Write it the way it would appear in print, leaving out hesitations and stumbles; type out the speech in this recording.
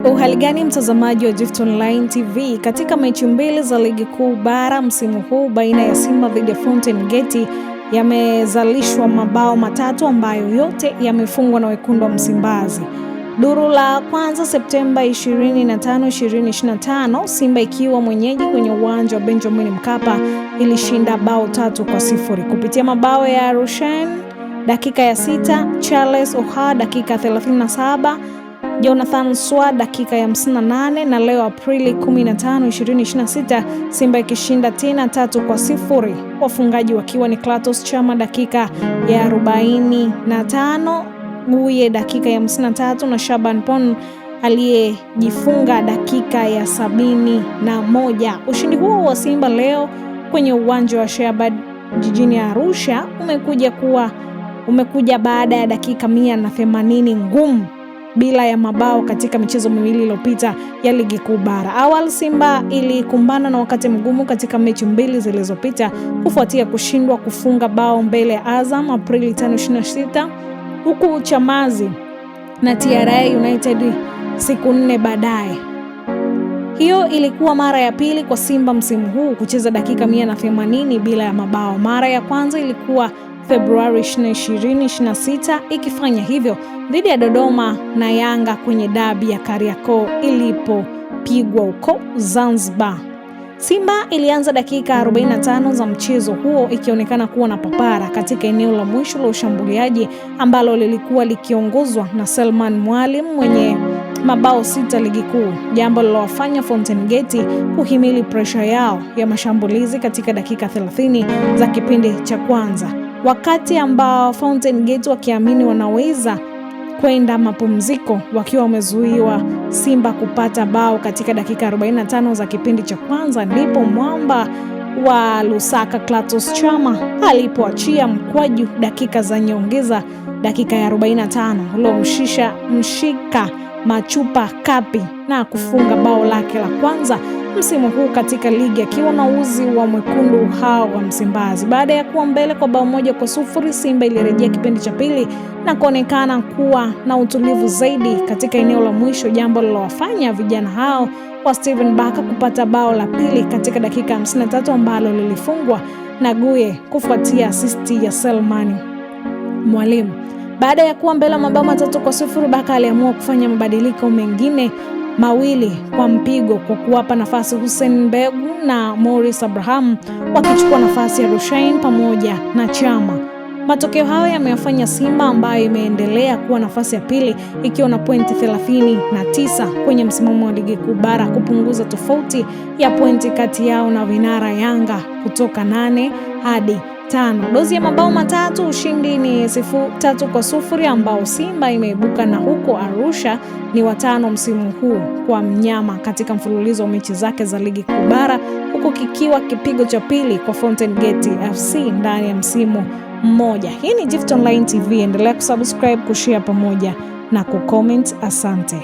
Uhali gani mtazamaji wa Gift Online TV. Katika mechi mbili za ligi kuu bara msimu huu baina ya Simba dhidi ya Fountain Gate yamezalishwa mabao matatu ambayo yote yamefungwa na wekundu wa Msimbazi. Duru la kwanza Septemba 25, 2025, Simba ikiwa mwenyeji kwenye uwanja wa Benjamin Mkapa ilishinda bao 3-0 kupitia mabao ya Rushaine dakika ya 6, Charles Oha dakika 37, Jonathan Swa dakika ya 58 na leo Aprili 15, 2026 Simba ikishinda tena 3-0, wafungaji wakiwa ni Clatous Chama dakika ya 45, Guye dakika ya 53 na Shaban Pon aliyejifunga dakika ya 71. Ushindi huo wa Simba leo kwenye uwanja wa Sheikh jijini Arusha umekuja baada ya dakika 180 ngumu bila ya mabao katika michezo miwili iliyopita ya ligi kuu bara. Awali Simba ilikumbana na wakati mgumu katika mechi mbili zilizopita kufuatia kushindwa kufunga bao mbele ya Azam Aprili 5, 2026, huku Chamazi na TRA United siku 4 baadaye. Hiyo ilikuwa mara ya pili kwa Simba msimu huu kucheza dakika 180 bila ya mabao. Mara ya kwanza ilikuwa Februari 2026 ikifanya hivyo dhidi ya Dodoma na Yanga kwenye dabi ya Kariakoo ilipopigwa huko Zanzibar. Simba ilianza dakika 45 za mchezo huo ikionekana kuwa na papara katika eneo la mwisho la ushambuliaji ambalo lilikuwa likiongozwa na Selman Mwalim mwenye mabao 6 ligi kuu, jambo lilowafanya Fountain Gate kuhimili pressure yao ya mashambulizi katika dakika 30 za kipindi cha kwanza, wakati ambao Fountain Gate wakiamini wanaweza kwenda mapumziko wakiwa wamezuiwa Simba kupata bao katika dakika 45 za kipindi cha kwanza, ndipo mwamba wa Lusaka Clatous Chama alipoachia mkwaju dakika za nyongeza, dakika ya 45 mshika Machupa Kapi na kufunga bao lake la kwanza msimu huu katika ligi akiwa na uzi wa mwekundu hao wa Msimbazi. Baada ya kuwa mbele kwa bao 1-0, Simba ilirejea kipindi cha pili na kuonekana kuwa na utulivu zaidi katika eneo la mwisho, jambo lilowafanya vijana hao wa Steven Baka kupata bao la pili katika dakika 53 ambalo lilifungwa na Guye kufuatia asisti ya Selman Mwalimu. Baada ya kuwa mbele mabao 3-0, Baka aliamua kufanya mabadiliko mengine mawili kwa mpigo kwa kuwapa nafasi Hussein Mbegu na Morris Abraham wakichukua nafasi ya Rushaine pamoja na Chama. Matokeo hayo yamewafanya Simba ambayo imeendelea kuwa nafasi ya pili ikiwa na pointi 39 kwenye msimamo wa ligi kuu bara kupunguza tofauti ya pointi kati yao na vinara Yanga kutoka 8 hadi 5. Dozi ya mabao matatu, ushindi ni 3-0 ambao Simba imeibuka na huko Arusha ni watano msimu huu kwa mnyama katika mfululizo wa mechi zake za ligi kuu bara, huku kikiwa kipigo cha pili kwa Fountain Gate FC ndani ya msimu mmoja. Hii ni Gift Online TV, endelea kusubscribe, kushare pamoja na kucomment. Asante.